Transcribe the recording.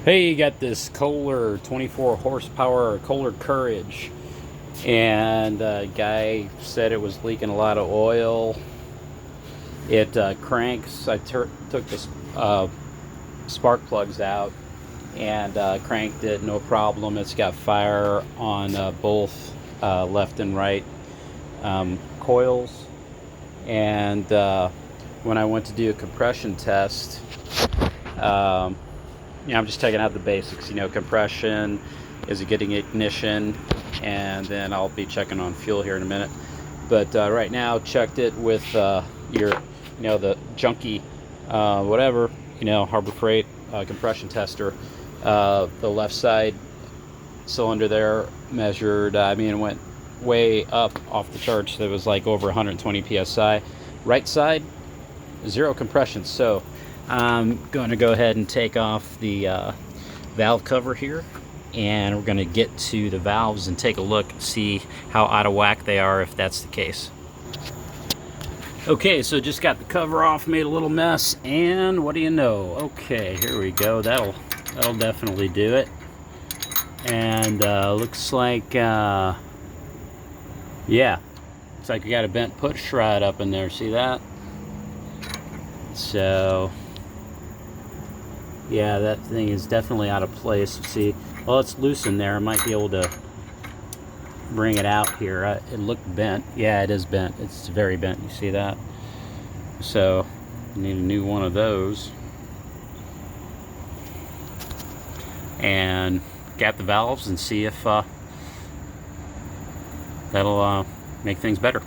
Hey, you got this Kohler 24 horsepower Kohler Courage, and guy said it was leaking a lot of oil. It cranks. I took the spark plugs out and cranked it, no problem. It's got fire on both left and right coils. And when I went to do a compression test, I'm just taking out the basics, compression, is it getting ignition, and then I'll be checking on fuel here in a minute. But right now, checked it with the junky, whatever, Harbor Freight compression tester. The left side cylinder there measured, it went way up off the charts. It was like over 120 psi. Right side, zero compression. So I'm going to go ahead and take off the valve cover here, and we're going to get to the valves and take a look and see how out of whack they are, if that's the case. Okay, so just got the cover off, made a little mess, and what do you know? Okay, here we go. That'll definitely do it. And looks like yeah, looks like we got a bent push rod up in there. See that? So yeah, that thing is definitely out of place. See, well, it's loose in there. I might be able to bring it out here. It looked bent. Yeah, it is bent. It's very bent. You see that? So I need a new one of those. And gap the valves and see if that'll make things better.